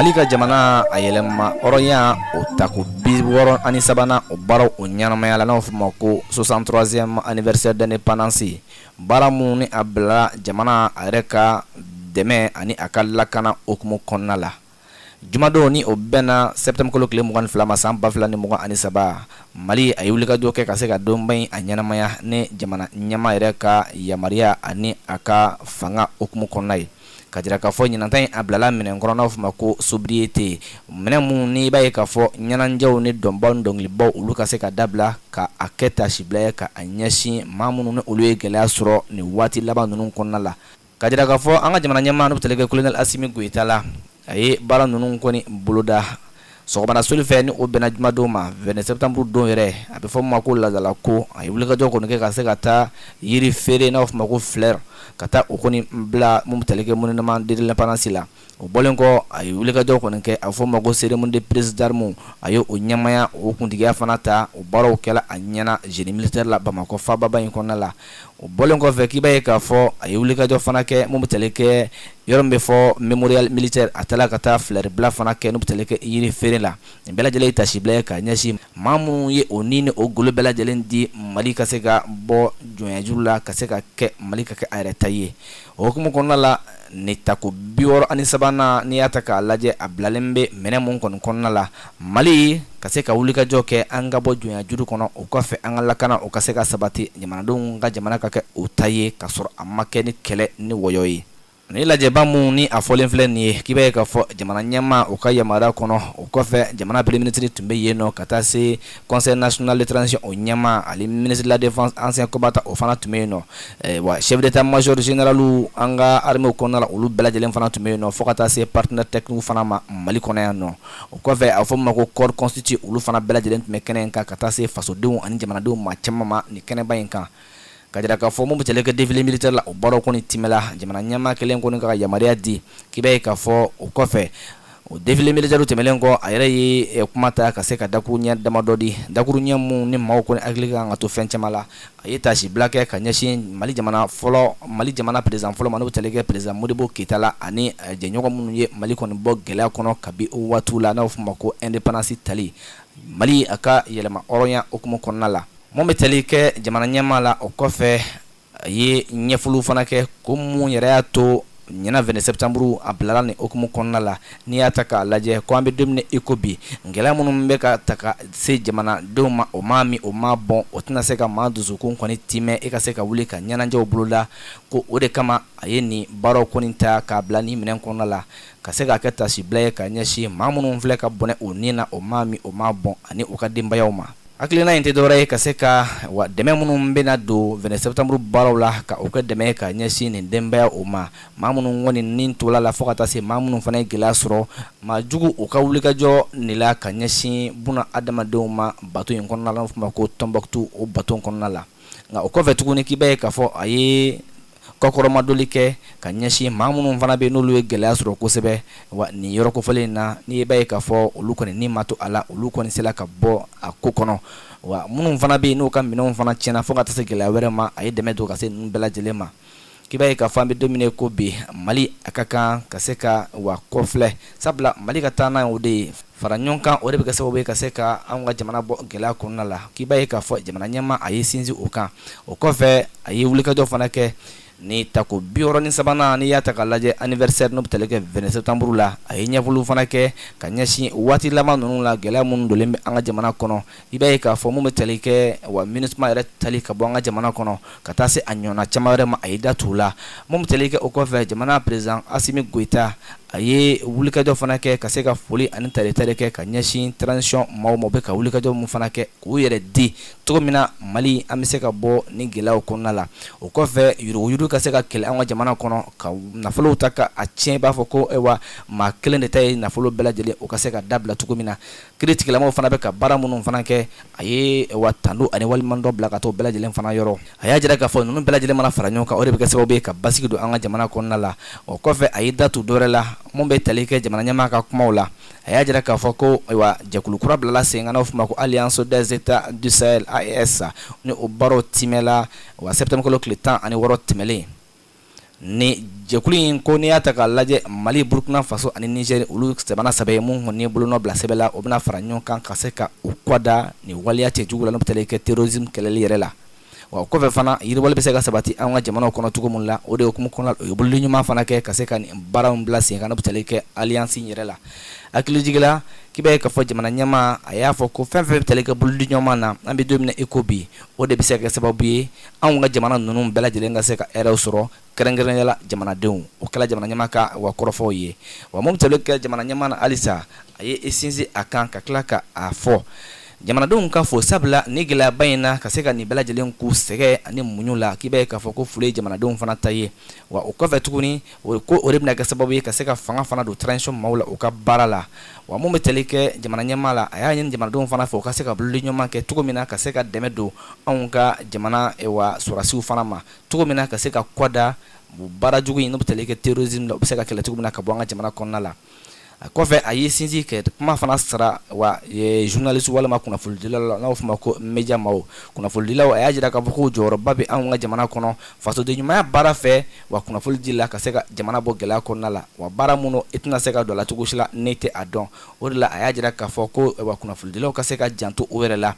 Mali ka jamana a yɛlɛma hɔrɔnya o taku 63 o baaraw o ɲanamaya la n'o fɔ ma ko 63e anniversaire d'indépendance baara mun ni a bila jamana a yɛrɛ ka dɛmɛ ani a ka lakana okumu kɔnɔna la. Jumadon ni o bɛnna septembre kalo tile 22 ma san 2023 Mali a ye wulikajɔ kɛ ka se ka donba in a ɲanamaya ni jamana ɲɛma yɛrɛ ka yamaruya ani a ka fanga okumu kɔnɔna ye. Ka jira k'a fɔ ɲinatan a bilala minɛn kɔnɔ n'aw fɔ ma ko sobriété minɛn mun ni b'a ye k'a fɔ ɲɛnajɛw ni dɔnbaw ni dɔnkilibaw olu ka se ka dabila ka a kɛ tasibila ye ka a ɲɛsin maa minnu ni olu ye gɛlɛya sɔrɔ ni waati laban ninnu kɔnɔna la. Ka jira k'a fɔ an ka jamana ɲɛmaa n'u bɛ colonel Assimi Goïta la a ye baara ninnu kɔni boloda sɔgɔmada soli fɛ ni o bɛnna jumadon ma 20 septembre don yɛrɛ a bɛ fɔ ma ko lazala ko a ye wulikajɔ kɔni kɛ ka se ka taa yiri feere n'a fɔ ma ko fleur ka taa o kɔni bila mun bɛ monument de l'indépendance la. O bɔlen kɔ a ye wulikajɔ kɔni kɛ a fɔ ma ko cérémonie de prise d'armes a ye o ɲɛmaya o kuntigiya fana ta o baaraw kɛla a ɲɛna génie militaire la Bamakɔ faababa in kɔnɔna la. O bɔlen kɔfɛ k'i b'a ye k'a fɔ a ye wulikajɔ fana kɛ mun bɛ kɛ yɔrɔ min bɛ fɔ mémorial militaire a taala ka taa fleur bila fana kɛ n'u bɛ kɛ yiri feere la. Nin bɛɛ lajɛlen ye tasibila ye ka ɲɛsin maa minnu ye o ni o golo bɛɛ lajɛlen di Mali ka se ka bɔ jɔnyajuru la ka se ka kɛ Mali ka kɛ a yɛrɛ ta ye. O hukumu kɔnɔna la ni tako 63 n'i y'a ta k'a lajɛ a bilalen bɛ minɛn mun kɔni kɔnɔna la Mali ka se ka wulikajɔ kɛ an ka bɔ jɔnyajuru kɔnɔ o kɔfɛ an ka lakana o ka se ka sabati jamanadenw ka jamana ka kɛ o ta ye ka sɔrɔ a ma kɛ ni kɛlɛ ni wɔyɔ ye. Ni lajɛba mun ni a fɔlen filɛ nin ye k'i b'a ye k'a fɔ jamana ɲɛmaa o ka yamaruya kɔnɔ o kɔfɛ jamana premier ministre tun bɛ yen nɔ ka taa se conseil national de transition o ɲɛmaa ale ministre de la défense ancien combattant o fana tun bɛ yen nɔ wa chef d'état major général an ka armée kɔnɔna la olu bɛɛ lajɛlen fana tun bɛ yen nɔ fo ka taa se partenaire technique fana ma Mali kɔnɔ yan nɔ. O kɔfɛ a fɔ ma ko corps constitué olu fana bɛɛ lajɛlen tun bɛ kɛnɛ in kan ka taa se fasodenw ani jamanadenw ma caman ma ni kɛnɛba in kan. Ka jira k'a fɔ mun bɛ kɛ défilé militaire la o baaraw kɔni tɛmɛla jamana ɲɛmaa kelen kɔni ka yamaruya di k'i b'a ye k'a fɔ o kɔfɛ o défilé militaire tɛmɛlen kɔ a yɛrɛ ye kuma ta ka se ka dakuru ɲɛ damadɔ di dakuru ɲɛ mun ni maaw kɔni hakili kan ka to fɛn caman la. A ye tasibila kɛ ka ɲɛsin Mali jamana président fɔlɔ ma n'o bɛ kɛ président Modibo Keïta la ani jɛɲɔgɔn minnu ye Mali kɔni bɔ gɛlɛya kɔnɔ kabi o waatiw la n'a bɛ fɔ ma ko indépendance tali Mali a ka yɛlɛma hɔrɔnya hukumu kɔnɔna la. Mun bɛ tali kɛ jamana ɲɛmaa la o kɔfɛ a ye ɲɛfɔliw fana kɛ ko mun yɛrɛ y'a to ɲina 20 septembre a bilala ni hukumu kɔnɔna la n'i y'a ta k'a lajɛ ko an bɛ don min i ko bi gɛlɛya minnu bɛ ka ta ka se jamanadenw ma o maa min o maa bɔn o tɛna se ka maa dusukun kɔni timɛ i ka se ka wuli ka ɲɛnajɛw boloda ko o de kama a ye nin baaraw kɔni ta k'a bila ni minɛn kɔnɔna la ka se ka kɛ tasibila ye ka ɲɛsin maa minnu filɛ ka bɔnɛ o nin na o maa min o maa bɔn ani u ka denbayaw ma. Hakilina in tɛ dɔwɛrɛ ye ka se ka wa dɛmɛ minnu bɛna don 20 septembre baaraw la ka o kɛ dɛmɛ ka ɲɛsin nin denbaya o ma maa minnu kɔni nin tola la fo ka taa se maa minnu fana ye gɛlɛya sɔrɔ maa jugu u ka wulikajɔ nin la ka ɲɛsin buna adamadenw ma bato in kɔnɔna la n'o fɔ ma ko Tombouctou o bato kɔnɔna la. Nka o kɔfɛ tuguni k'i b'a ye k'a fɔ a ye kɔkɔrɔmadoli kɛ ka ɲɛsin maa minnu fana bɛ n'olu ye gɛlɛya sɔrɔ kosɛbɛ wa nin yɔrɔ kofɔlen in na n'i b'a ye k'a fɔ olu kɔni ni ma to a la olu kɔni sera ka bɔ a ko kɔnɔ wa minnu fana bɛ yen n'u ka minɛnw fana tiɲɛna fo ka taa se gɛlɛya wɛrɛ ma a ye dɛmɛ don ka se ninnu bɛɛ lajɛlen ma. K'i b'a ye k'a fɔ an bɛ don min ko bi Mali a ka kan ka se ka wa kɔfilɛ sabula Mali ka taa n'a ye o de ye fara ɲɔgɔn kan o de bɛ kɛ sababu ye ka se ka an ka jamana bɔ gɛlɛya kɔnɔna la. K'i b'a ye k'a fɔ jamana ɲɛmaa a ye sinsin o kan o kɔfɛ a ye wulikajɔ fana kɛ ni tako 63 n'i y'a ta k'a lajɛ anniversaire n'o bɛ kɛ 20 septembre la a ye ɲɛfɔliw fana kɛ ka ɲɛsin waati laban ninnu la gɛlɛya minnu donnen bɛ an ka jamana kɔnɔ. I b'a ye k'a fɔ mun bɛ tali kɛ wa MINUSMA yɛrɛ tali ka bɔ an ka jamana kɔnɔ ka taa se a ɲɔgɔnna caman wɛrɛ ma a ye da t'u la. Mun bɛ tali kɛ o kɔfɛ jamana président Assimi Goïta a ye wulikajɔ fana kɛ ka se ka foli ani tare kɛ ka ɲɛsin transition maaw ma bɛ ka wulikajɔ mun fana kɛ k'u yɛrɛ di cogo min na Mali an bɛ se ka bɔ ni gɛlɛyaw kɔnɔna la. O kɔfɛ yuruguyurugu ka se ka kɛlɛ an ka jamana kɔnɔ ka nafolow ta ka a tiɲɛ i b'a fɔ ko ayiwa maa kelen de ta ye nafolo bɛɛ lajɛlen o ka se ka dabila cogo min na. Kiiritigɛlamaw fana bɛ ka baara minnu fana kɛ a ye wa tando ani walimandɔ bila ka t'o bɛɛ lajɛlen fana yɔrɔ. A y'a jira k'a fɔ ninnu bɛɛ lajɛlen mana fara ɲɔgɔn kan o de bɛ kɛ sababu ye ka basigi don an ka jamana kɔnɔna la. O kɔfɛ a ye da tu dɔwɛrɛ la mun bɛ tali kɛ jamana ɲɛmaa ka kumaw la. A y'a jira k'a fɔ ko ayiwa jɛkulu kura bilala sen kan n'o fɔ ma ko Alliance des États du Sahel AES ni o baaraw timɛla wa septembre kalo tile 16 tɛmɛlen. ni jɛkulu in ko n'i y'a ta k'a lajɛ Mali, Burkina Faso ani Niger olu jamana saba ye mun kɔni ye bolonɔ bila sɛbɛn la o bɛna fara ɲɔgɔn kan ka se ka u kɔda ni waleya cɛjugu la n'o bɛ tali kɛ terrorisme kɛlɛli yɛrɛ la. Wa o kɔfɛ fana yiriwali bɛ se ka sabati an ka jamanaw kɔnɔ cogo min la o de hukumu kɔnɔ o ye bolodi ɲuman fana kɛ ka se ka nin baaraw bila sen kan n'o bɛ tali kɛ alliance yɛrɛ la. Hakilijigila k'i b'a ye k'a fɔ jamana ɲɛmaa a y'a fɔ ko fɛn fɛn bɛ tali kɛ bolodi ɲuman na an bɛ don min na i ko bi o de bɛ se ka kɛ sababu ye anw ka jamana ninnu bɛɛ lajɛlen ka se ka hɛrɛw sɔrɔ kɛrɛnkɛrɛnnenya la jamanadenw o kɛla jamana ɲɛmaa ka wa kɔrɔfɔw ye. Wa mun bɛ tali kɛ jamana ɲɛmaa na halisa a ye sinsin a kan ka tila ka a fɔ jamanadenw ka fo sabula ni gɛlɛyaba in na ka se ka nin bɛɛ lajɛlen k'u sɛgɛ ani muɲu la k'i b'a ye k'a fɔ ko foli ye jamanadenw fana ta ye. Wa o kɔfɛ tuguni ko o de bɛna kɛ sababu ye ka se ka fanga fana don transition maaw la u ka baara la. Wa mun bɛ tali kɛ jamana ɲɛmaa la a y'a ɲini jamanadenw fana fɛ u ka se ka bolodi ɲuman kɛ cogo min na ka se ka dɛmɛ don anw ka jamana wa sɔrɔdasiw fana ma cogo min na ka se ka kɔda baara jugu in n'o bɛ tali kɛ terrorisme la u bɛ se ka kɛlɛ cogo min na ka bɔ an ka jamana kɔnɔna la. A kɔfɛ a ye sinsin kɛ kuma fana sara wa journaliste walima kunnafonidilaw la n'a bɛ f'o ma ko media maaw kunnafonidilaw a y'a jira k'a fɔ ko jɔyɔrɔba bɛ anw ka jamana kɔnɔ fasoden ɲumanya baara fɛ wa kunnafoni di la ka se ka jamana bɔ gɛlɛya kɔnɔna la wa baara minnu i tɛna se ka don a la cogo si la n'i tɛ a dɔn o de la a y'a jira k'a fɔ ko wa kunnafonidilaw ka se ka janto o yɛrɛ la.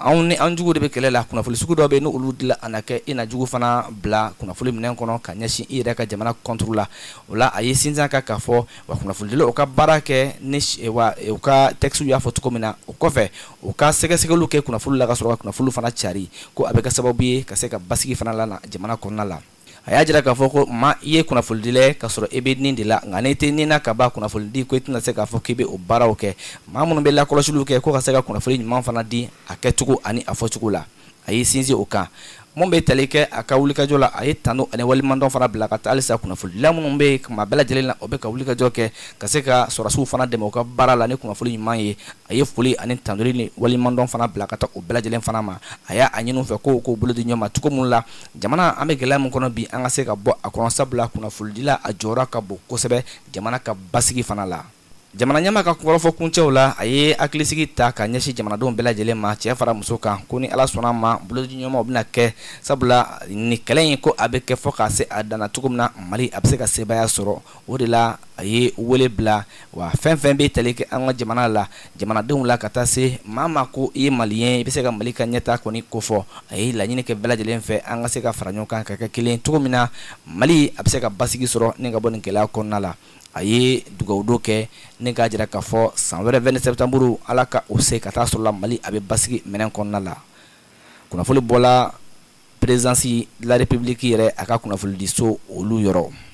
Anw ni an jugu de bɛ kɛlɛ la kunnafoni sugu dɔ bɛ yen n'olu dila a na kɛ i na jugu fana bila kunnafoni minɛn kɔnɔ ka ɲɛsin i yɛrɛ ka jamana kɔnturu la o la a ye sinsin kan k'a fɔ wa kunnafonidilaw u ka baara kɛ ni wa u ka texte y'a fɔ cogo min na o kɔfɛ u ka sɛgɛsɛgɛliw kɛ kunnafoni la ka sɔrɔ ka kunnafoni fana cari ko a bɛ kɛ sababu ye ka se ka basigi fana la jamana kɔnɔna la. A y'a jira k'a fɔ ko maa i ye kunnafonidila ye ka sɔrɔ i bɛ nin de la nka n'i tɛ nin na ka ban kunnafonidi ko i tɛna se k'a fɔ k'i bɛ o baaraw kɛ maa minnu bɛ lakɔlɔsiliw kɛ ko ka se ka kunnafoni ɲuman fana di a kɛcogo ani a fɔcogo la a y'i sinsin o kan. Mun bɛ tali kɛ a ka wulikajɔ la a ye tanu ani walimadɔn fana bila ka taa halisa kunnafonidila minnu bɛ yen kuma bɛɛ lajɛlen na o bɛ ka wulikajɔ kɛ ka se ka sɔrɔdasiw fana dɛmɛ u ka baara la ni kunnafoni ɲuman ye a ye foli ani tandori ni walimadɔn fana bila ka taa o bɛɛ lajɛlen fana ma a y'a ɲini u fɛ k'o bolo di ɲɔgɔn ma cogo min la jamana an bɛ gɛlɛya min kɔnɔ bi an ka se ka bɔ a kɔnɔ sabula kunnafonidila a jɔyɔrɔ ka bon kosɛbɛ jamana ka basigi fana la. Jamana ɲɛmaa ka kɔrɔfɔ kuncɛw la a ye hakilisigi ta ka ɲɛsin jamanadenw bɛɛ lajɛlen ma cɛ fara muso kan ko ni ala sɔnna ma bolodi ɲumanw bɛna kɛ sabula ni kɛlɛ in ko a bɛ kɛ fɔ ka se a danna cogo min na Mali a bɛ se ka sebaaya sɔrɔ o de la a ye wele bila wa fɛn fɛn bɛ tali kɛ an ka jamana la jamanadenw la ka taa se maa ma ko i ye maliyɛn i bɛ se ka Mali ka ɲɛtaa kɔni kofɔ a ye laɲini kɛ bɛɛ lajɛlen fɛ an ka se ka fara ɲɔgɔn kan ka kɛ kelen cogo min na Mali a bɛ se ka basigi sɔrɔ ni ka bɔ nin gɛlɛya kɔnɔna la. A ye dugawudo kɛ ni k'a jira k'a fɔ san wɛrɛ 20 septembre ala ka o se ka taa sɔrɔ la Mali a bɛ basigi minɛn kɔnɔna la. Kunnafoni bɔla présidence de la république yɛrɛ a ka kunnafoni di so olu yɔrɔ.